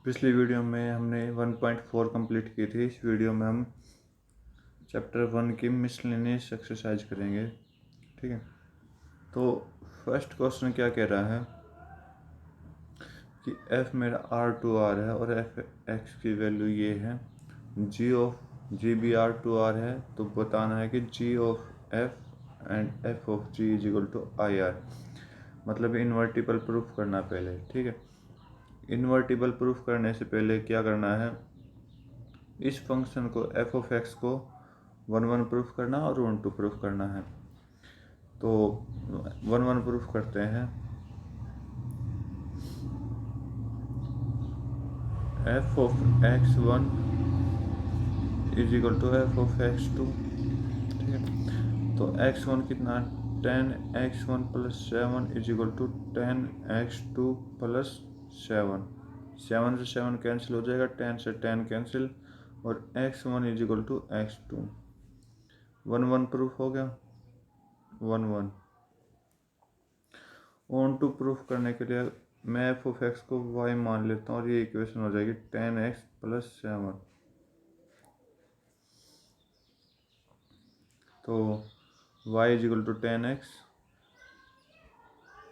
पिछली वीडियो में हमने 1.4 कंप्लीट की थी। इस वीडियो में हम चैप्टर 1 की मिसलेनियस एक्सरसाइज करेंगे। ठीक है, तो फर्स्ट क्वेश्चन क्या कह रहा है कि f मेरा R2R है और f(x) की वैल्यू ये है, g भी R2R है, तो बताना है कि g of f and f of g is equal to IR। मतलब इन्वर्टिबल प्रूफ करना पहले। ठीक है, इन्वर्टिबल प्रूफ करने से पहले क्या करना है, इस फंक्शन को f ऑफ x को 1 प्रूफ करना और 1 प्रूफ करना है। तो 1 प्रूफ करते हैं। f of x1 is equal to f of x2। ठीक है, तो x1 कितना, 10x1 plus 7 is equal to 10x2 plus 7। 7 से 7 कैंसिल हो जाएगा, 10 से 10 कैंसिल, और x1 is equal to x2। 1 proof हो गया। 1 ऑन टू प्रूफ करने के लिए मैं f ऑफ x को y मान लेता हूँ और ये इक्वेशन हो जाएगी 10x प्लस 7। तो y is equal to 10x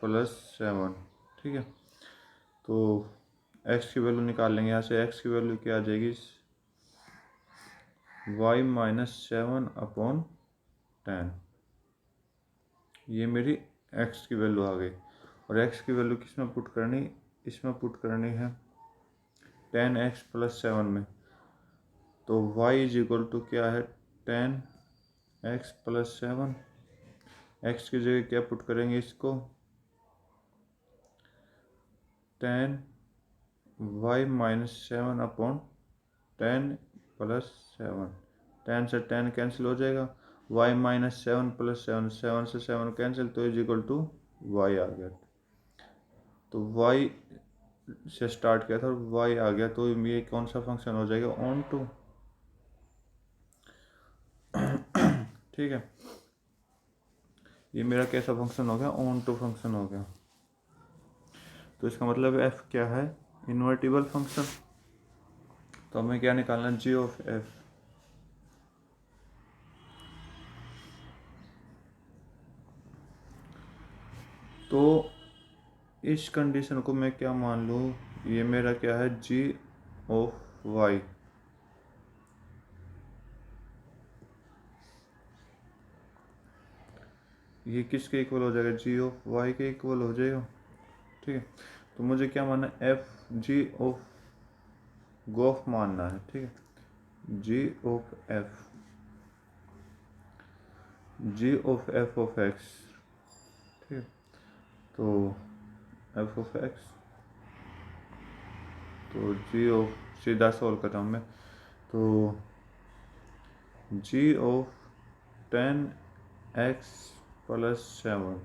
plus 7। ठीक है, तो x की वैल्यू निकाल लेंगे यहाँ से। x की वैल्यू क्या आ जाएगी, y माइनस 7 अपॉन 10। ये मेरी x की वैल्यू आ गई, और x की वैल्यू किस में पुट करनी, इसमें पुट करनी है 10x प्लस 7 में। तो y इज इक्वल टू क्या है, 10x प्लस 7। x की जगह क्या पुट करेंगे, इसको 10y माइनस 7 अपॉन 10 प्लस 7। 10 से 10 कैंसिल हो जाएगा, y माइनस 7 प्लस 7, 7 से 7 कैंसिल, तो इज इक्वल टू y आ गया। तो y से स्टार्ट किया था और y आ गया, तो ये कौन सा फंक्शन हो जाएगा, ऑन टू। ठीक है, ये मेरा कैसा फंक्शन हो गया, ऑन टू फंक्शन हो गया। तो इसका मतलब f क्या है, इन्वर्टिबल फंक्शन। तो हमें क्या निकालना है, g ऑफ f। तो इस कंडीशन को मैं क्या मान लूँ, ये मेरा क्या है, g ऑफ y। ये किसके इक्वल हो जाएगा, g ऑफ y के इक्वल हो जाएगा। ठीक है, तो मुझे क्या मानना है, f g ऑफ गोफ मानना है। ठीक है, g of f, g of f of x। ठीक है, तो f ऑफ x, तो g ऑफ, सीधा सॉल्व करता हूँ मैं, तो g ऑफ 10x प्लस 7।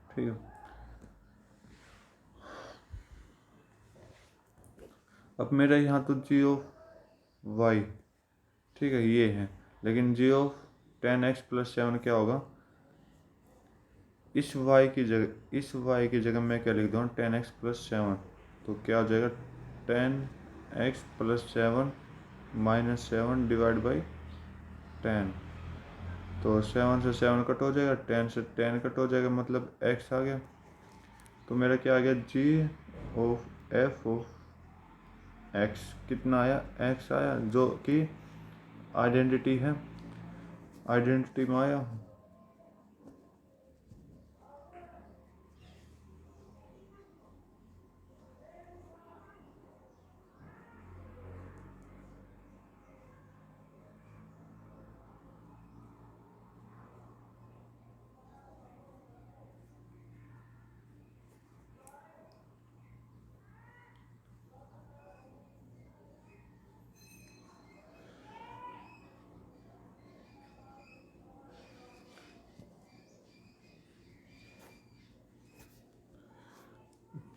ठीक है, अब मेरा यहाँ तो g ऑफ y, ठीक है, ये है, लेकिन g ऑफ 10x प्लस 7 क्या होगा, इस y की जगह मैं क्या लिख दूँ, 10x प्लस 7। तो क्या हो जाएगा, 10x plus 7 minus 7 divide by 10। तो 7 से 7 कट हो जाएगा, 10 से 10 कट हो जाएगा, मतलब x आ गया। तो मेरा क्या आ गया, g of f of x कितना आया, x आया, जो कि आइडेंटिटी है, आइडेंटिटी में आया।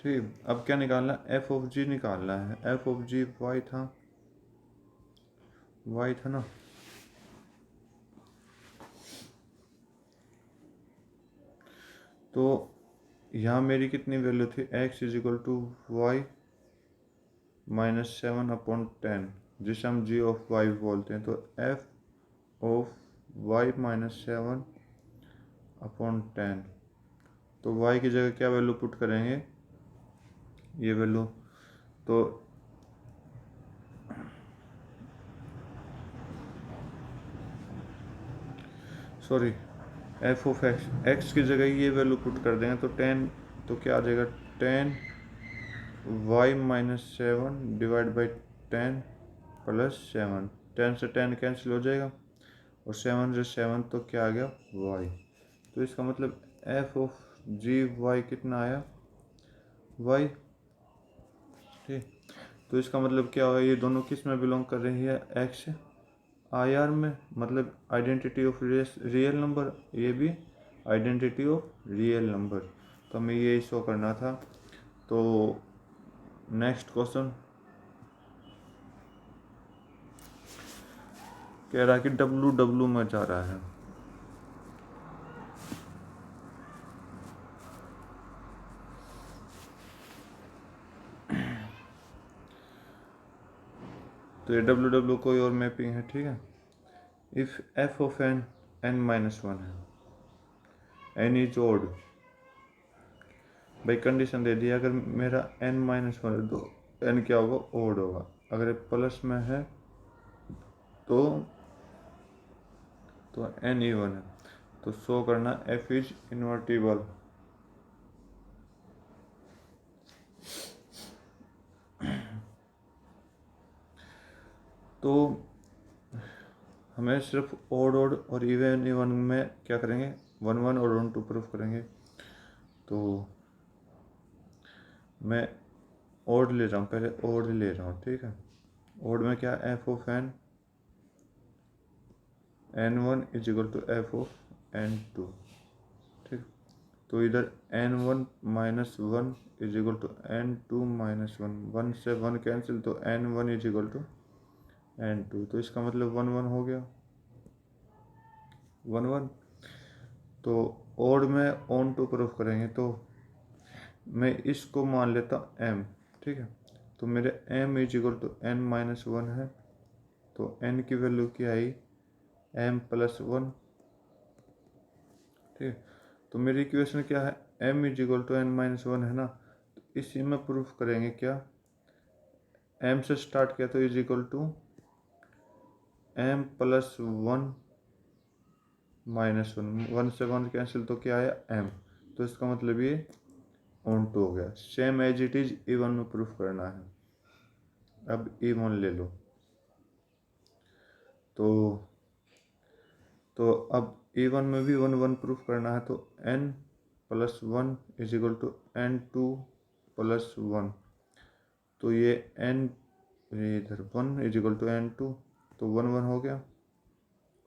ठीक, अब क्या निकालना है, f ऑफ g निकालना है। f ऑफ g y था ना। तो यहाँ मेरी कितनी वैल्यू थी, x is equal to Y -7/10 जिसे हम g ऑफ y बोलते हैं। तो f ऑफ y -7/10, तो y की जगह क्या वैल्यू पुट करेंगे, ये वैल्यू, तो सॉरी f ऑफ x की जगह ये वैल्यू पुट कर देंगे तो 10, तो क्या आ जाएगा 10 y -7 डिवाइड बाई 10 प्लस 7, 10 से 10 कैंसिल हो जाएगा और 7 से 7 तो क्या आ गया y। तो इसका मतलब f ऑफ जी वाई कितना आया y, ठीक। तो इसका मतलब क्या होगा, ये दोनों किस में बिलोंग कर रही है, x आई आर में, मतलब आइडेंटिटी ऑफ रियल नंबर, ये भी आइडेंटिटी ऑफ रियल नंबर। तो हमें ये शो करना था। तो नेक्स्ट क्वेश्चन कह रहा है कि डब्लू डब्लू में जा रहा है। तो ये डब्लू डब्लू कोई और मैपिंग है, ठीक है। If F of N n-1 है, एन इज ओड, भाई कंडीशन दे दी, अगर मेरा n-1 है तो n क्या होगा, ओड होगा। अगर प्लस में है तो n इवन है। तो शो करना f इज इन्वर्टिबल। तो हमें सिर्फ ओड ओड और इवन इवन में क्या करेंगे, 1 1 और 1 2 प्रूफ करेंगे। तो मैं ओड ले रहा हूँ, पहले ओड ले रहा हूँ, ठीक है। ओड में क्या, F of N n1 is equal to F of n2, ठीक। तो इधर n1 -1 is equal to n2 -1, 1 से 1 कैंसिल, तो n1 is equal to n2। तो इसका मतलब 1 1 हो गया, 1 1। तो ओड में ऑन टू प्रूफ करेंगे, तो मैं इसको मान लेता m, ठीक है। तो मेरे m is equal to n-1 है, तो n की वैल्यू क्या आई, m+1, ठीक है। तो मेरी इक्वेशन क्या है, m is equal to n-1 है ना। तो इसी में प्रूफ करेंगे क्या, m से स्टार्ट किया तो इज इक्वल टू m+1 -1, 1 से 1 कैंसिल, तो क्या आया m। तो इसका मतलब ये ऑन टू हो गया। Same as it is even में प्रूफ करना है। अब इवन ले लो, तो अब इवन में भी 1 1 प्रूफ करना है, तो n+1 is equal to n2+1। तो ये n इधर 1 इज इक्वल टू n2, तो 1 1 हो गया,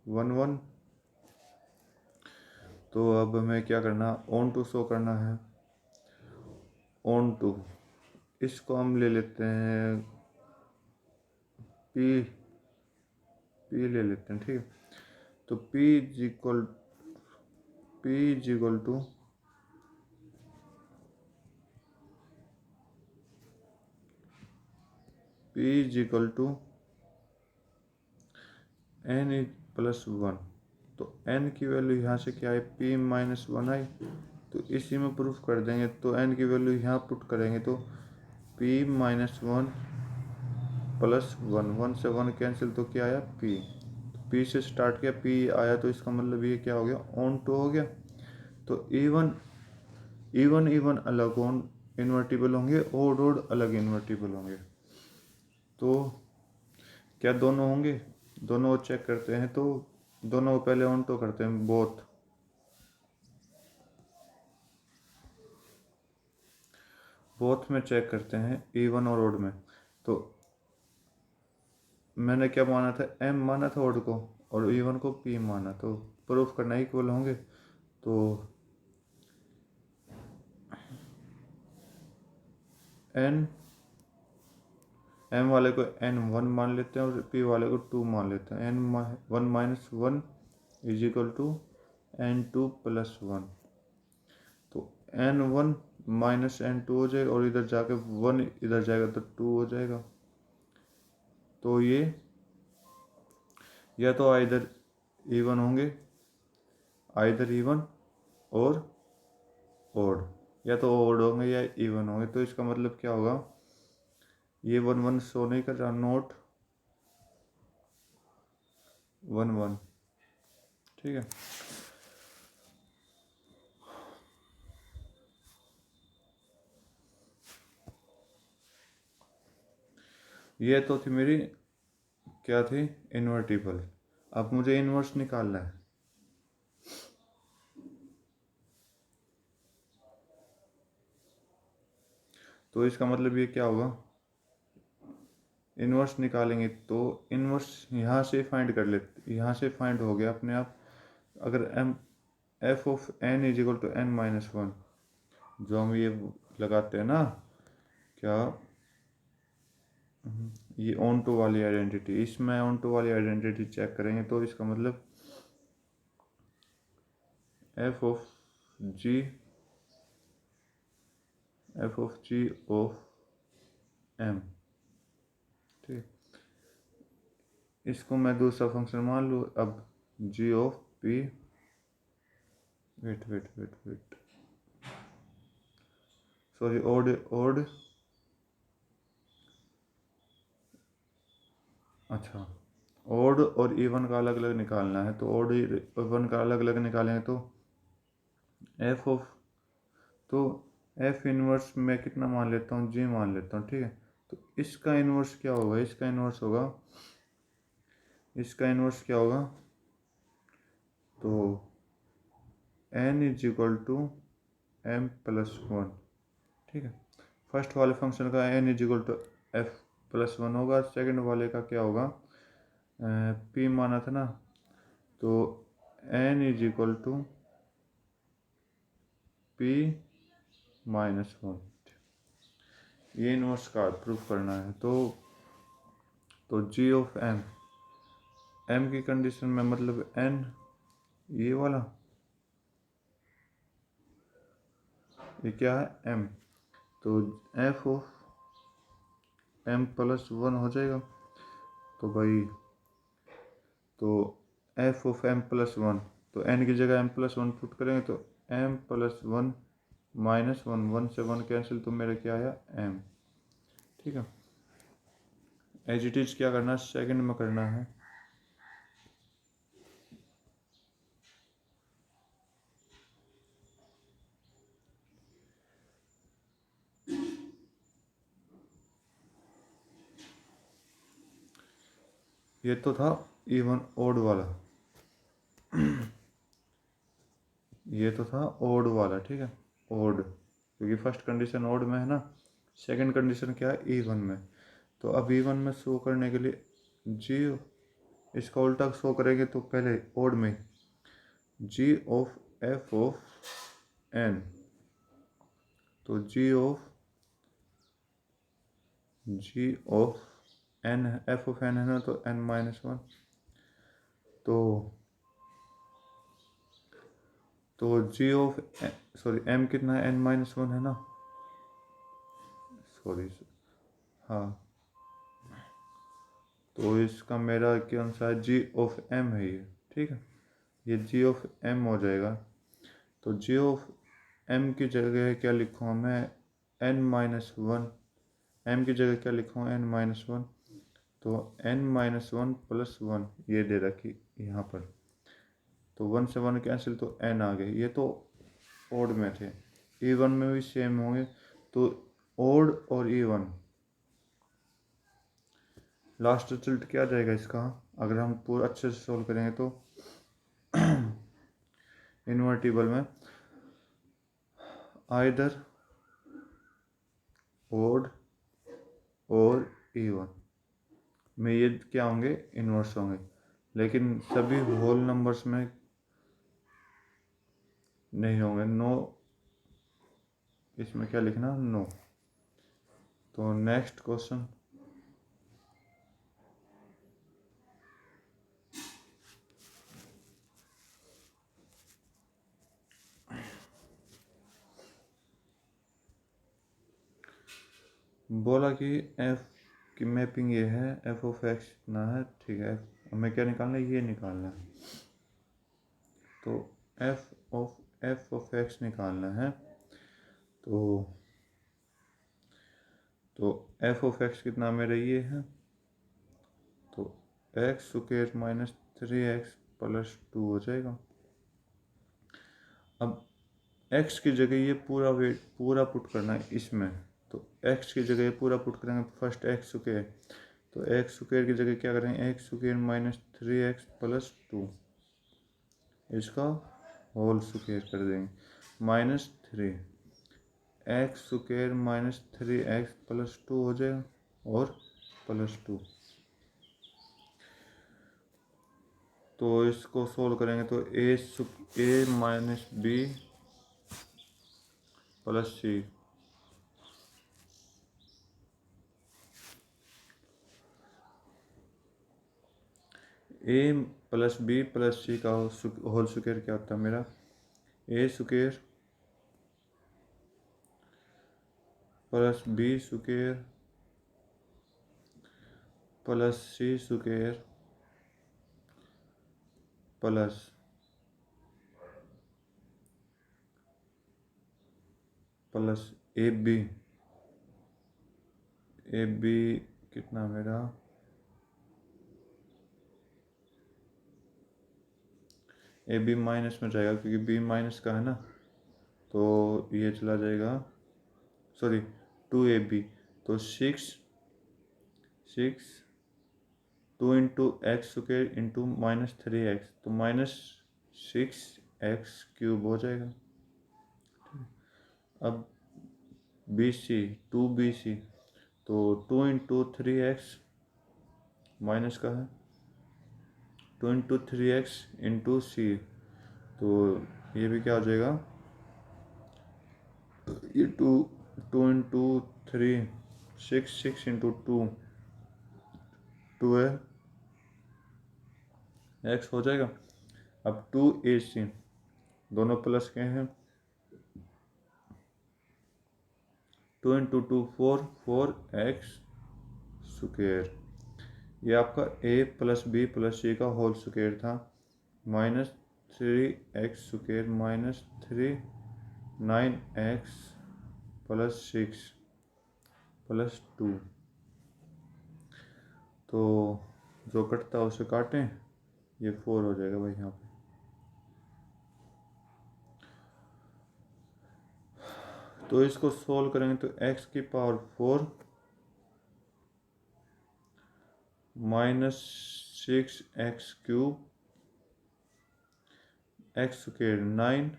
1 1। तो अब हमें क्या करना, ऑन टू शो करना है। ऑन टू, इसको हम ले लेते हैं p ले लेते हैं, ठीक है। तो p is equal to n+1। तो n की वैल्यू यहाँ से क्या है, p-1 आई, तो इसी में प्रूफ कर देंगे। तो n की वैल्यू यहाँ पुट करेंगे, तो p-1 +1, 1 से 1 कैंसिल, तो क्या आया p। तो p से स्टार्ट किया, p आया, तो इसका मतलब ये क्या हो गया, ऑन टू हो गया। तो इवन इवन अलग ऑन इन्वर्टिबल होंगे, ओड ओड अलग इन्वर्टिबल होंगे। तो क्या दोनों होंगे, दोनों चेक करते हैं। तो दोनों पहले ऑन तो करते हैं, बोथ में चेक करते हैं, इवन और ओड में। तो मैंने क्या माना था, m माना था ओड को, और इवन को p माना, तो प्रूफ करना इक्वल होंगे। तो m वाले को n1 मान लेते हैं और p वाले को 2 मान लेते हैं। n1 -1 is equal to n2+1। तो n1 -n2 हो जाएगा और इधर जाके 1 इधर जाएगा तो 2 हो जाएगा। तो ये या तो आइदर इवन होंगे, आइदर इवन और ओड, या तो ओड होंगे या इवन होंगे। तो इसका मतलब क्या होगा, ये 1 1 शो नहीं कर रहा, नोट 1 1, ठीक है। ये तो थी मेरी, क्या थी, इन्वर्टिबल। अब मुझे इन्वर्स निकालना है। तो इसका मतलब ये क्या होगा, इन्वर्स निकालेंगे तो इन्वर्स यहाँ से फाइंड कर लेते, यहाँ से फाइंड हो गया अपने आप। अगर M F of N is equal to N minus one, जो हम ये लगाते हैं ना, क्या ये ऑन टू वाली आइडेंटिटी, इसमें ऑन टू वाली आइडेंटिटी चेक करेंगे तो इसका मतलब F of G, F of G of M, ठीक। इसको मैं दूसरा फंक्शन मान लूँ अब, G of P, wait sorry, odd अच्छा, ओड और इवन का अलग अलग निकालना है। तो ओड इवन का अलग अलग निकालेंगे तो एफ ऑफ, तो एफ इनवर्स में कितना मान लेता हूँ, जी मान लेता हूँ, ठीक है। तो इसका इनवर्स क्या होगा, इसका इनवर्स होगा, इसका इनवर्स क्या होगा, तो N is equal to M plus one, ठीक है। फर्स्ट वाले फंक्शन का N is equal to F plus one होगा, सेकेंड वाले का क्या होगा, पी माना था ना, तो N is equal to P minus one. ये इनवर्स का प्रूफ करना है। तो जी ऑफ एम, एम की कंडीशन में मतलब एन ये वाला, ये क्या है, एम, तो F of M plus one हो जाएगा। तो भाई, तो F of M plus one, तो एन की जगह एम प्लस वन पुट करेंगे तो M plus one minus one, one से वन कैंसिल, तो मेरा क्या आया, एम, ठीक है। एज इट इज क्या करना है, सेकंड में करना है। ये तो था इवन ओड वाला, ये तो था ओड वाला, ठीक है, ओड, क्योंकि फर्स्ट कंडीशन ओड में है ना, सेकंड कंडीशन क्या है, इवन में। तो अब इवन में शो करने के लिए जी, इसका उल्टा शो करेंगे तो पहले ओड में G of F of N, तो G of N, F of N है ना, तो एन माइनस वन, तो जी ऑफ, सॉरी एम कितना है, एन माइनस वन है ना, सॉरी, हाँ, तो इसका मेरा के अनुसार जी ऑफ एम है ये, ठीक है, ये जी ऑफ एम हो जाएगा। तो जी ऑफ एम की जगह क्या लिखूँगा मैं, एन माइनस वन, एम की जगह क्या लिखूँगा, एन माइनस वन, तो N minus one plus one ये दे रखी यहाँ पर, तो वन से वन कैंसिल, तो एन आ गए। ये तो ओड में थे, इवन में भी सेम होंगे। तो ओड और इवन, लास्ट रिजल्ट क्या जाएगा इसका, अगर हम पूरा अच्छे से सोल्व करेंगे तो इन्वर्टिबल में आइदर ओड और इवन में ये क्या होंगे, इन्वर्स होंगे, लेकिन सभी होल नंबर्स में नहीं होंगे, नो, इसमें क्या लिखना, नो। तो नेक्स्ट क्वेश्चन, बोला कि एफ की मैपिंग ये है, एफ ऑफ एक्स इतना है, ठीक है। हमें क्या निकालना है, ये निकालना है। तो एफ ऑफ एक्स निकालना है। तो एफ ऑफ एक्स कितना मेरा ये है, तो x square minus 3x plus 2 हो जाएगा। अब x की जगह ये पूरा वेट पूरा पुट करना है इसमें। तो x की जगह ये पूरा पुट करेंगे, फर्स्ट एक्स स्क्वायर, तो एक्स स्क्वायर की जगह क्या करेंगे, x square minus 3x plus 2, इसका होल स्क्वायर कर देंगे, minus 3 x square minus 3x plus 2 हो जाएगा, और प्लस 2। तो इसको सोल्व करेंगे तो A minus B plus C, A plus B plus C का होल स्क्वायर क्या होता है मेरा, A square plus B square plus C square plus A B कितना मेरा, ए बी माइनस में जाएगा क्योंकि बी माइनस का है ना, तो ये चला जाएगा, सॉरी 2ab, तो 6 2 into x square into minus 3x, तो माइनस 6x³ हो जाएगा। अब बी सी, तो 2 इंटू 3x माइनस का है, 2 इंटू 3x इंटू सी, तो ये भी क्या हो जाएगा, ये 2 इंटू 3 6 इंटू 2 12x हो जाएगा। अब 2ac दोनों प्लस के हैं, 2 इंटू 2 4x स्क्वायर, ये आपका a plus B plus C का होल स्क्वायर था, minus 3x square minus 3 9x plus 6 plus 2, तो जो कटता है उसे काटें, ये 4 हो जाएगा भाई यहाँ पे। तो इसको सोल्व करेंगे तो x की power 4 minus 6x³ x square 9,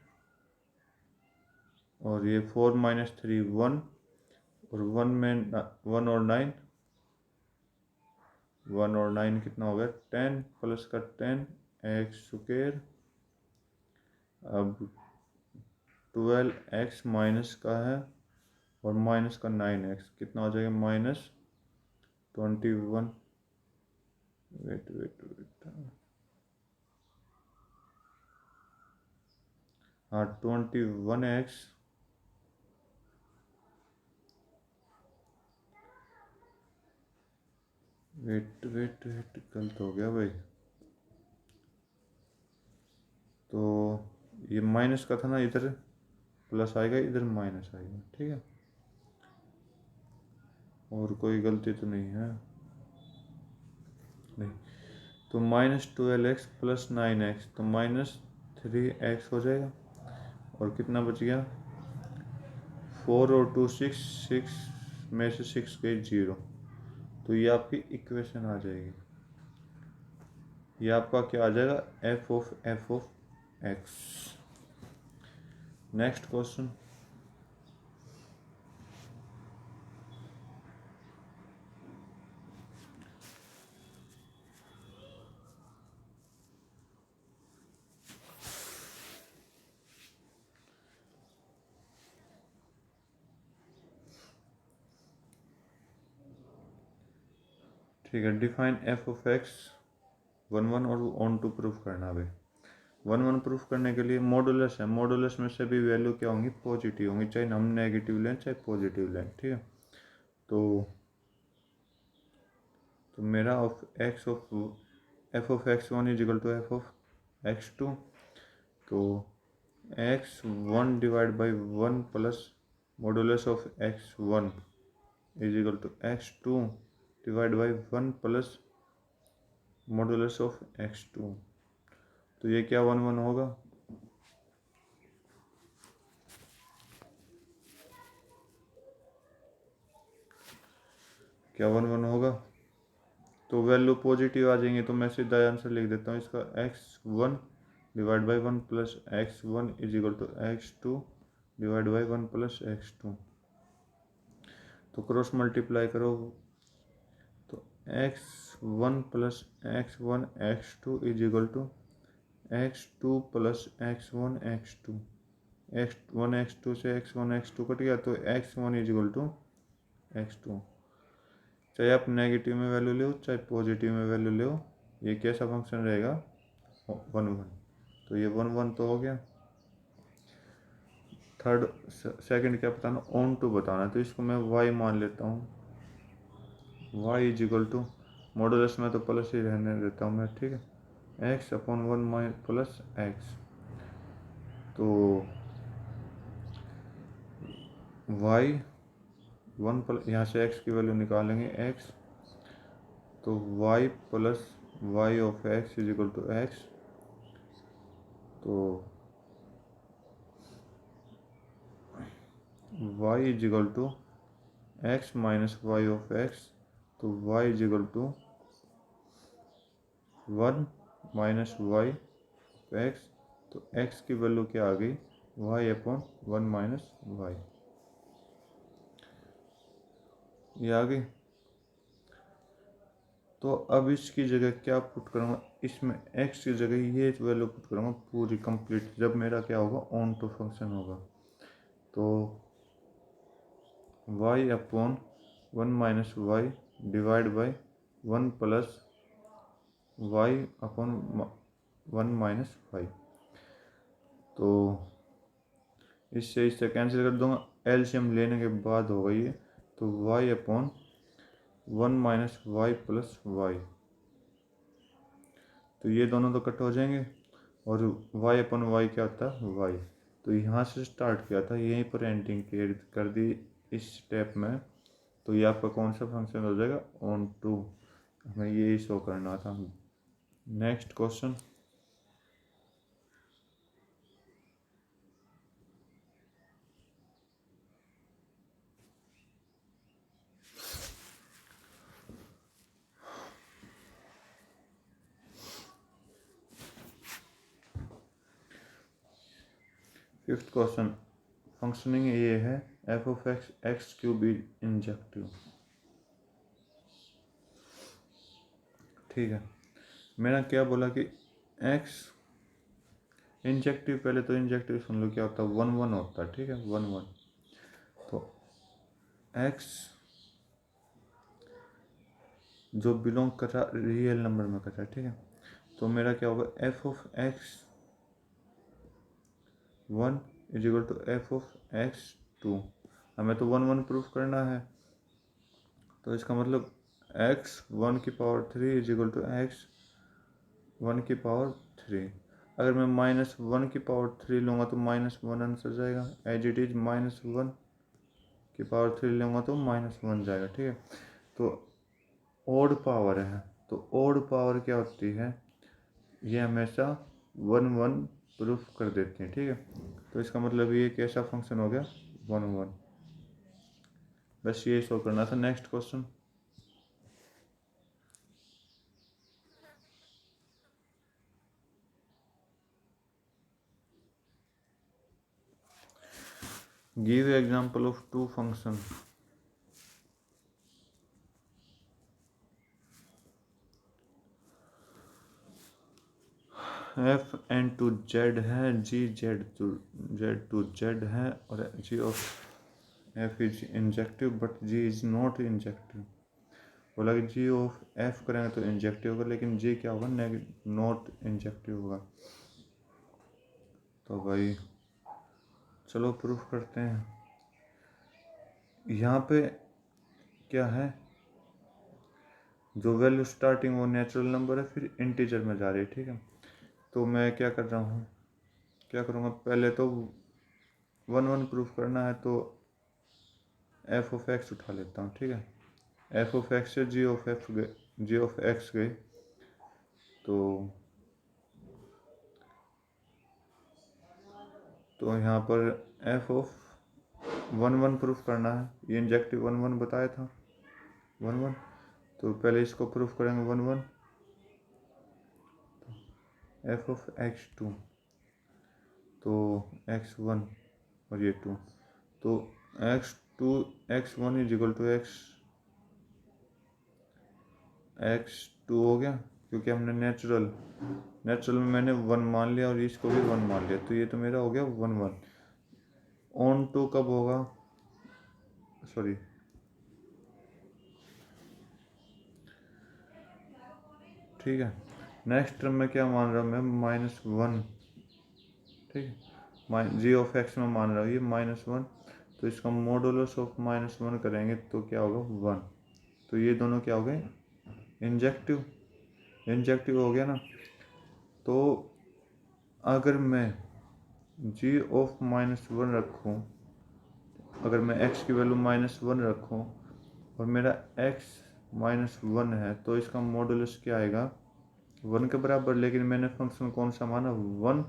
और ये 4 माइनस 3 1, और 1 में 1 और 9, 1 और 9 कितना हो गया 10, प्लस का 10 एक्स स्क्वायर। अब 12x माइनस का है, और माइनस का 9x कितना हो जाएगा, माइनस 21, वेट हाँ 21x वेट गलत हो गया भाई, तो ये माइनस का था ना, इधर प्लस आएगा इधर माइनस आएगा, ठीक है, और कोई गलती तो नहीं है, नहीं। तो माइनस 12x प्लस 9x, तो माइनस 3x हो जाएगा, और कितना बच गया 4 और 2 6 में से 6 गए 0, तो ये आपकी इक्वेशन आ जाएगी, ये आपका क्या आ जाएगा, F of x. Next question, ठीक है। डिफाइन एफ ऑफ एक्स 1 और ऑन टू प्रूफ करना भाई। 1 प्रूफ करने के लिए मॉडुलस है, मॉडुलस में से भी वैल्यू क्या होंगी, पॉजिटिव होंगी, चाहे हम नेगेटिव लें चाहे पॉजिटिव लें, ठीक है। तो मेरा F of X one is equal to F of X two. तो X one divide by one plus modulus of X one is equal to X two divide by one plus modulus of X two. तो ये क्या one one होगा, क्या one one होगा। तो value positive आ जाएंगे तो मैं सीधा आंसर लिख देता हूँ इसका, X one divide by one plus X one is equal to X two divide by one plus X two. तो क्रॉस मल्टीप्लाई करो तो X one plus X one X two is equal to X two plus X one X two. X one X two से X one X two कट गया तो X one is equal to X two. चाहे आप negative में value लो चाहे positive में value लो, ये कैसा फंक्शन रहेगा, वन वन। तो ये वन वन तो हो गया। थर्ड सेकंड क्या बताना, ऑन टू बताना। तो इसको मैं वाई मान लेता हूँ, Y is equal to modulus में तो प्लस ही रहने देता हूँ मैं, ठीक है, X upon one minus plus X. तो वाई वन प्लस, यहाँ से एक्स की वैल्यू निकालेंगे एक्स, तो Y plus Y of X is equal to X. तो Y is equal to X minus Y of X. तो Y is equal to one minus Y of X. तो X की value क्या आ गई, Y upon one minus Y, ये आ गई। तो अब इसकी जगह क्या पुट करूँगा, इसमें x की जगह ये वैल्यू पुट करूँगा पूरी कंप्लीट, जब मेरा क्या होगा ऑन टू फंक्शन होगा। तो y upon one minus Y divide by one plus Y upon one minus Y. तो इससे कैंसिल कर दूंगा, एलसीएम लेने के बाद होगा ये। तो y upon one minus Y plus Y, तो ये दोनों तो कट हो जाएंगे और y अपन y क्या होता है y। तो यहाँ से स्टार्ट किया था, यहीं पर एंडिंग कर दी इस स्टेप में। तो ये आपका कौन सा फंक्शन हो जाएगा, ऑन टू, हमें यही शो करना था। Next question, fifth question, functioning ये है F of x x cube injective. ठीक है, मैंने क्या बोला कि एक्स इंजेक्टिव, पहले तो इंजेक्टिव सुन लो क्या होता है, वन वन होता है, ठीक है, वन वन। तो एक्स जो बिलोंग कर रहा रियल नंबर में कर रहा है, ठीक है। तो मेरा क्या होगा, F of X one is equal to F of X two. हमें तो वन वन प्रूफ करना है, तो इसका मतलब एक्स वन की power three is equal to X one की पावर थ्री। अगर मैं माइनस वन की पावर थ्री लूँगा तो माइनस वन आंसर जाएगा, as it is minus one की पावर थ्री लूँगा तो माइनस वन जाएगा, ठीक है। तो ओड पावर है, तो ओड पावर क्या होती है, ये हमेशा वन वन प्रूफ कर देते हैं, ठीक है। तो इसका मतलब ये कैसा फंक्शन हो गया, वन वन। बस ये शो करना था। Next question, give example of two function. F N to Z है, जी जेड टू जेड है, और G of F is injective but G is not injective. बोला कि जी ऑफ एफ करेंगे तो इंजेक्टिव होगा, लेकिन जी क्या होगा, नॉट इंजेक्टिव होगा। तो भाई चलो प्रूफ करते हैं। यहाँ पे क्या है, जो वैल्यू स्टार्टिंग वो नेचुरल नंबर है, फिर इंटीजर में जा रही है, ठीक है। तो मैं क्या कर रहा हूँ, क्या करूँगा, पहले तो 1 1 प्रूफ करना है, तो एफ ऑफ एक्स उठा लेता हूँ, ठीक है। एफ ऑफ एक्स से जी ऑफ एक्स गए, तो यहाँ पर एफ ऑफ 1 1 प्रूफ करना है। ये इंजेक्टिव 1 1 बताया था, 1 1, तो पहले इसको प्रूफ करेंगे 1 1। एफ ऑफ x2, तो x1 और ये 2, तो x2 x1 is equal to x2 हो गया, क्योंकि हमने नेचुरल में मैंने 1 मान लिया और इसको भी 1 मान लिया, तो ये तो मेरा हो गया 1 1। ऑन टू कब होगा, सॉरी, ठीक है। नेक्स्ट टर्म में क्या मान रहा हूँ मैं, -1, ठीक है। जी ऑफ एक्स में मान रहा हूँ ये -1, तो इसका मॉडुलस ऑफ -1 करेंगे तो क्या होगा 1, तो ये दोनों क्या हो गए, इंजेक्टिव हो गया ना। तो अगर मैं जी ऑफ -1 रखूँ, अगर मैं x की वैल्यू -1 रखूँ और मेरा x -1 है, तो इसका मॉडुलस क्या आएगा, 1 के बराबर। लेकिन मैंने फंक्शन कौन सा माना, 1,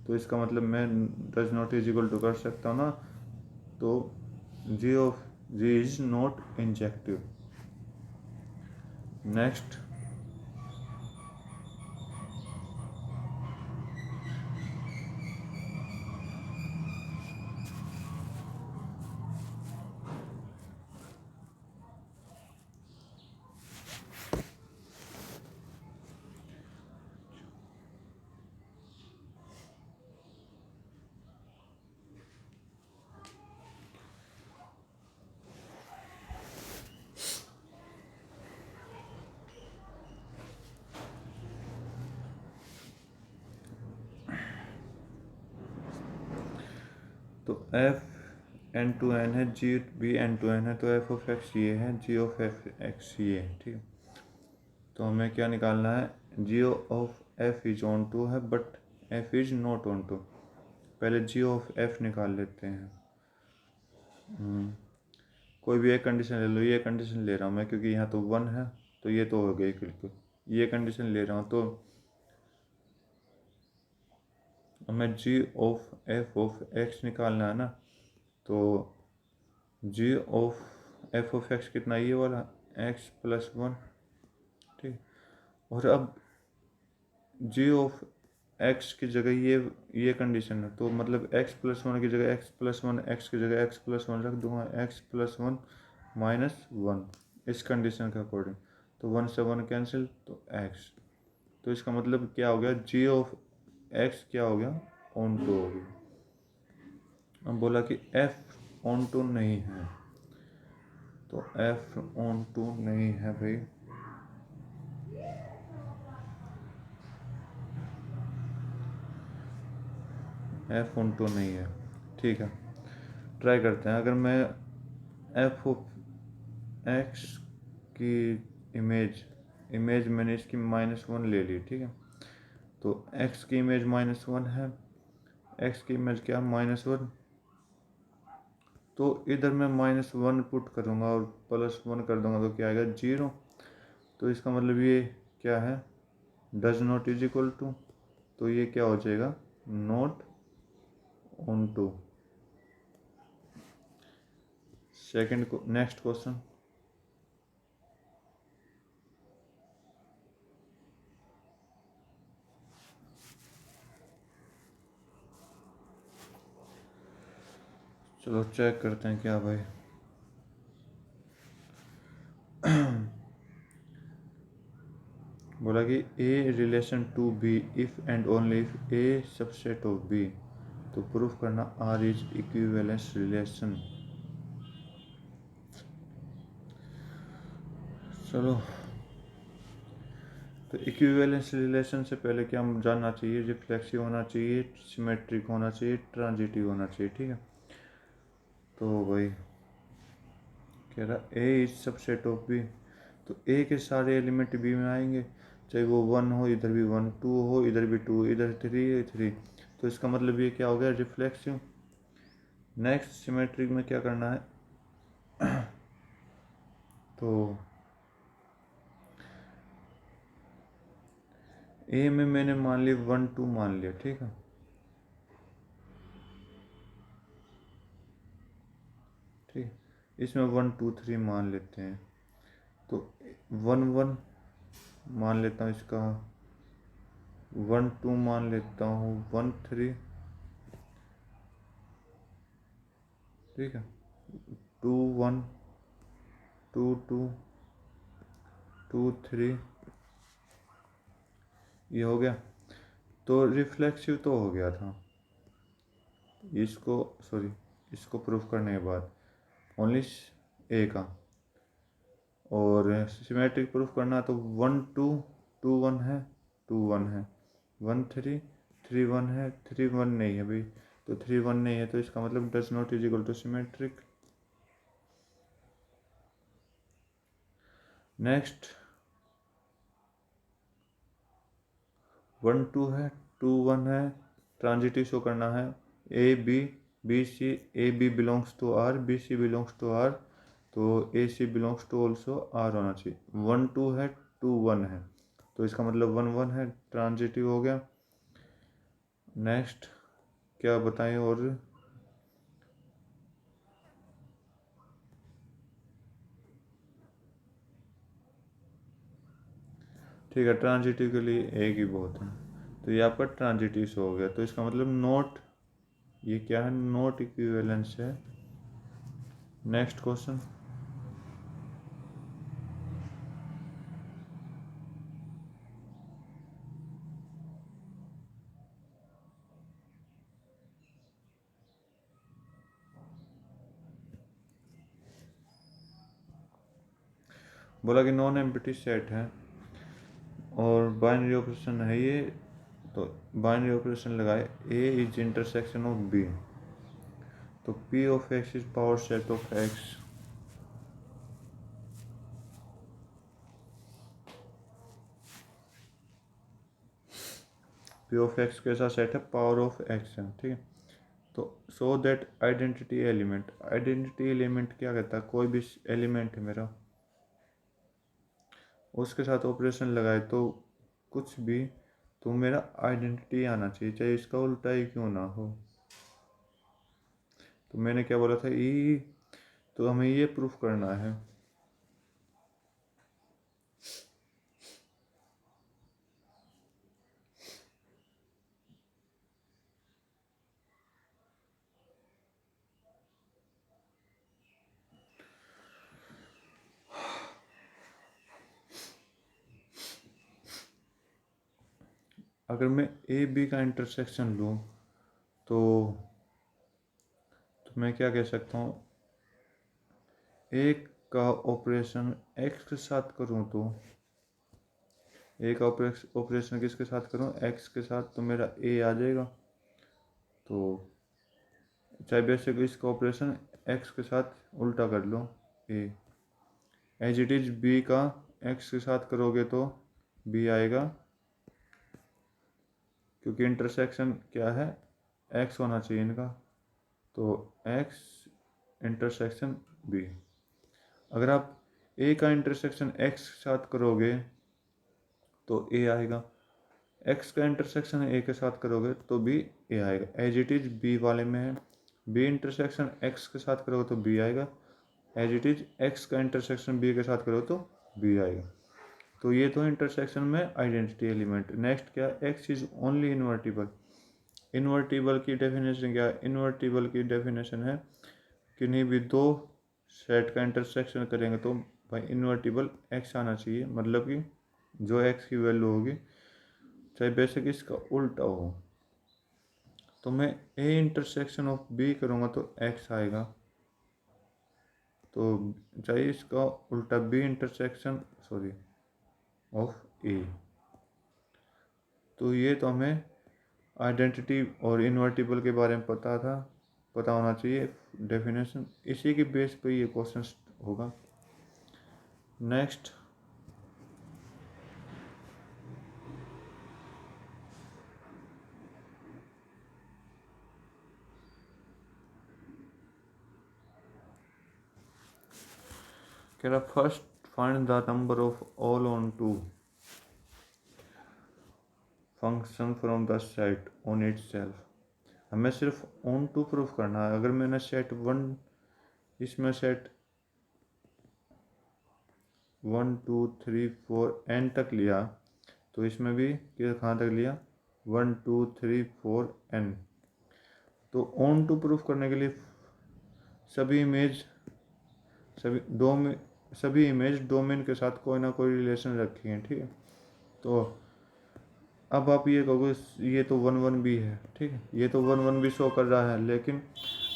तो इसका मतलब मैं does not is equal to कर सकता हूँ ना, तो G is not injective. Next, तो f n है, g भी n है, तो f ऑफ x ये है, g ऑफ x ये है, ठीक है। तो हमें क्या निकालना है, g of f is onto है but f is not onto. पहले g ऑफ f निकाल लेते हैं। कोई भी एक कंडीशन ले लो, ये कंडीशन ले रहा हूँ मैं क्योंकि यहाँ तो 1 है, तो ये तो हो गई बिल्कुल। ये कंडीशन ले रहा हूँ, तो हमें g of f of x निकालना है ना, तो g of f of x कितना, ये वाला x+1, ठीक। और अब g ऑफ x की जगह ये कंडीशन है, तो मतलब x+1 की जगह x+1, x की जगह x+1 रख दूंगा, x+1 -1 इस कंडीशन के अकॉर्डिंग, तो 1 से 1 कैंसिल, तो x। तो इसका मतलब क्या हो गया, g ऑफ x क्या हो गया, ऑन टू हो गया। अब बोला कि f ऑन टू नहीं है, तो f ऑन टू नहीं है भाई, f ऑन टू नहीं है, ठीक है। ट्राई करते हैं, अगर मैं f ऑफ x की इमेज मैंने इसकी -1 ले ली, ठीक है। तो x की इमेज -1 है, x की इमेज क्या, -1, तो इधर मैं -1 पुट करूँगा और +1 कर दूंगा, तो क्या आएगा 0। तो इसका मतलब ये क्या है, does not is equal to, तो ये क्या हो जाएगा, नॉट ऑन टू। सेकेंड को, नेक्स्ट क्वेश्चन, चलो चेक करते हैं क्या भाई। बोला कि A relation to B if and only if A subset of B, तो प्रूफ करना आर इज इक्विवेलेंस रिलेशन। चलो, तो इक्विवेलेंस रिलेशन से पहले क्या हम जानना चाहिए, रिफ्लेक्सिव होना चाहिए, सिमेट्रिक होना चाहिए, ट्रांजिटिव होना चाहिए, ठीक है। तो भाई कह रहा ए इज सबसेट ऑफ बी, तो ए के सारे एलिमेंट बी में आएंगे, चाहे वो 1 हो इधर भी 1, 2 हो इधर भी 2, इधर 3 है 3, तो इसका मतलब ये क्या हो गया, रिफ्लेक्सिव। नेक्स्ट सिमेट्रिक में क्या करना है तो ए में मैंने मान लिया 1 2 मान लिया, ठीक है, ठीक, इसमें 1 2 3 मान लेते हैं, तो 1 1 मान लेता हूँ, इसका 1 2 मान लेता हूँ, 1 3, ठीक है, 2 1 2 2 2 3, ये हो गया। तो रिफ्लेक्सिव तो हो गया था, इसको प्रूफ करने के बाद ओनली ए का, और सिमेट्रिक प्रूफ करना तो 1 2 2 1 है, 2 1 है, 1 3 3 1 है, 3 1 नहीं है भाई, तो 3 1 नहीं है, तो इसका मतलब does not is equal to symmetric. Next 1 2 है, 2 1 है, ट्रांजिटिव शो करना है, A B B C, A B belongs to R, B C belongs to R, तो A C belongs to also R होना चाहिए। 1 2 है, 2 1 है, तो इसका मतलब 1 1 है, ट्रांजिटिव हो गया। नेक्स्ट क्या बताएं और, ठीक है, ट्रांजिटिव के लिए एक ही बहुत है, तो ये आपका ट्रांजिटिव शो हो गया, तो इसका मतलब नॉट, ये क्या है, नॉट इक्विवेलेंस है। नेक्स्ट क्वेश्चन, बोला कि नॉन एम्प्टी सेट है और बाइनरी ऑपरेशन है ये, तो बाइनरी ऑपरेशन लगाए, ए इज इंटरसेक्शन ऑफ बी, तो P of X is power set of x, P of x कैसा सेट है, पावर ऑफ एक्स है, ठीक है। तो so that identity element, identity element क्या कहता है, कोई भी एलिमेंट है मेरा, उसके साथ ऑपरेशन लगाए तो कुछ भी, तो मेरा आइडेंटिटी आना चाहिए, चाहे इसका उल्टा ही क्यों ना हो। तो मैंने क्या बोला था, ई, तो हमें ये प्रूफ करना है, अगर मैं ए बी का इंटरसेक्शन लूँ तो मैं क्या कह सकता हूँ, एक का ऑपरेशन एक्स के साथ करूँ तो, एक ऑपरेशन किसके साथ करूँ, एक्स के साथ, तो मेरा ए आ जाएगा, तो चाहे बेसिक इसका ऑपरेशन एक्स के साथ उल्टा कर लो, ए एज इट इज बी का एक्स के साथ करोगे तो बी आएगा, क्योंकि इंटरसेक्शन क्या है, एक्स होना चाहिए इनका, तो एक्स इंटरसेक्शन बी। अगर आप ए का इंटरसेक्शन एक्स के साथ करोगे तो ए आएगा, एक्स का इंटरसेक्शन ए के साथ करोगे तो बी ए आएगा, एज इट इज बी वाले में है, बी इंटरसेक्शन एक्स के साथ करोगे तो बी आएगा, एज इट इज एक्स का इंटरसेक्शन बी के साथ करोगे तो बी आएगा। तो ये तो इंटरसेक्शन में आइडेंटिटी एलिमेंट। नेक्स्ट क्या, x is only invertible, invertible की डेफिनेशन क्या है, इन्वर्टिबल की डेफिनेशन है किन्हीं भी दो सेट का इंटरसेक्शन करेंगे तो भाई इन्वर्टिबल एक्स आना चाहिए, मतलब कि जो एक्स की वैल्यू होगी चाहे बेसिक इसका उल्टा हो, तो मैं ए इंटरसेक्शन ऑफ बी करूँगा तो एक्स आएगा, तो चाहे इसका उल्टा बी इंटरसेक्शन ऑफ ए, तो ये तो हमें आइडेंटिटी और इन्वर्टिबल के बारे में पता होना चाहिए डेफिनेशन, इसी के बेस पे ये क्वेश्चन होगा। नेक्स्ट, कह रहा first find the number of all onto function from the set on itself. हमें सिर्फ ऑन टू प्रूफ करना है। अगर मैंने सेट 1, इसमें सेट 1 2 3 4 n तक लिया, तो इसमें भी कहाँ तक लिया, 1 2 3 4 n। तो ऑन टू प्रूफ करने के लिए सभी इमेज डोमेन के साथ कोई ना कोई रिलेशन रखी है, ठीक है। तो अब आप ये कहोगे ये तो 1 1 भी है, ठीक है, ये तो 1 1 भी शो कर रहा है, लेकिन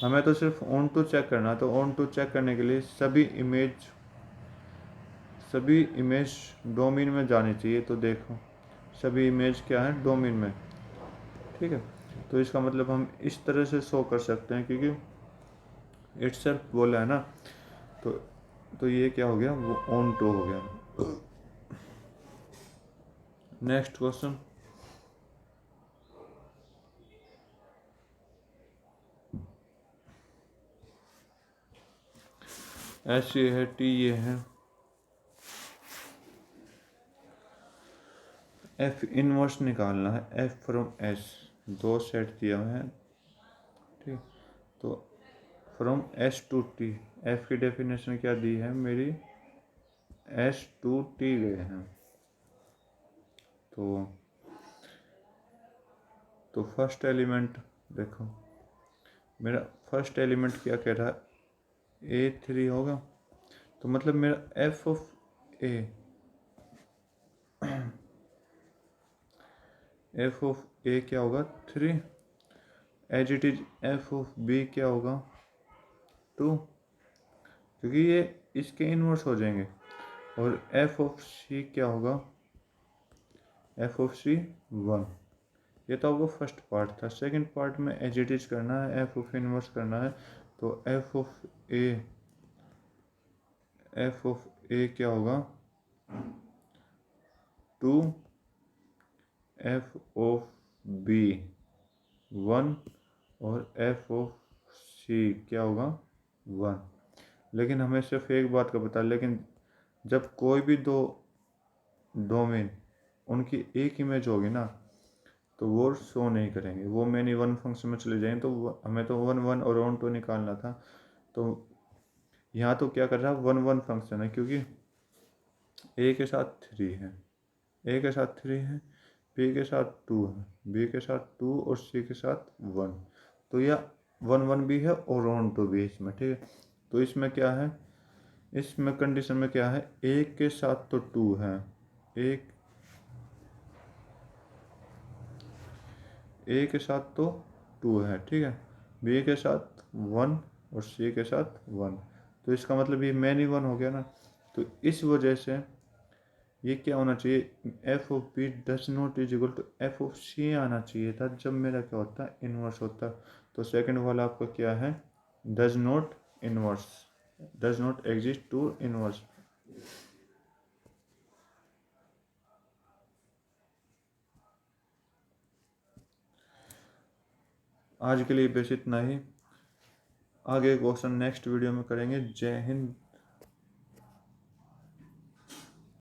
हमें तो सिर्फ ऑन टू चेक करना है। तो ऑन टू चेक करने के लिए सभी इमेज डोमेन में जानी चाहिए। तो देखो सभी इमेज क्या है, डोमेन में, ठीक है। तो इसका मतलब हम इस तरह से शो कर सकते हैं, क्योंकि इटसेल्फ बोला है ना। तो ये क्या हो गया, वो ऑन टू हो गया। नेक्स्ट क्वेश्चन, एस ये है, टी ये है, एफ इनवर्स निकालना है, एफ फ्रॉम एस। दो सेट दिया हुआ है, ठीक। तो from S to T, F की डेफिनेशन क्या दी है मेरी, एस टू टी गए हैं। तो फर्स्ट एलिमेंट देखो, मेरा फर्स्ट एलिमेंट क्या कह रहा है, A3 होगा। तो मतलब मेरा एफ ऑफ ए क्या होगा, 3, as it is F of B क्या होगा, 2, क्योंकि ये इसके इनवर्स हो जाएंगे। और एफ ऑफ सी क्या होगा, एफ ऑफ सी 1। ये तो आपको फर्स्ट पार्ट था। सेकंड पार्ट में एज इट इज करना है, एफ ऑफ इनवर्स करना है। तो एफ ऑफ ए क्या होगा, 2, एफ ऑफ बी 1, और एफ ऑफ सी क्या होगा, 1। लेकिन हमें सिर्फ एक बात का पता है, लेकिन जब कोई भी दो डोमेन उनकी एक इमेज होगी ना, तो वो शो नहीं करेंगे, वो मैनी वन फंक्शन में चले जाएंगे। तो हमें तो 1 1 और ऑन टू निकालना था। तो यहाँ तो क्या कर रहा है, 1 1 फंक्शन है, क्योंकि ए के साथ 3 है, ए के साथ 3 है, बी के साथ 2 है, बी के साथ 2 और सी के साथ 1। तो यह 1 1 भी है और ऑन टू भी इसमें, ठीक है। तो इसमें क्या है, इसमें कंडीशन में क्या है, ए के साथ तो 2 है, एक ए के साथ तो 2 है, ठीक है, बी के साथ 1 और सी के साथ 1। तो इसका मतलब ये मैनी 1 हो गया ना। तो इस वजह से ये क्या होना चाहिए, F of B does not is equal to F of C आना चाहिए था, जब मेरा क्या होता है, इनवर्स होता। तो सेकंड वाला आपका क्या है, does not inverse, does not exist to inverse. आज के लिए बस इतना ही। आगे क्वेश्चन नेक्स्ट वीडियो में करेंगे। जय हिंद।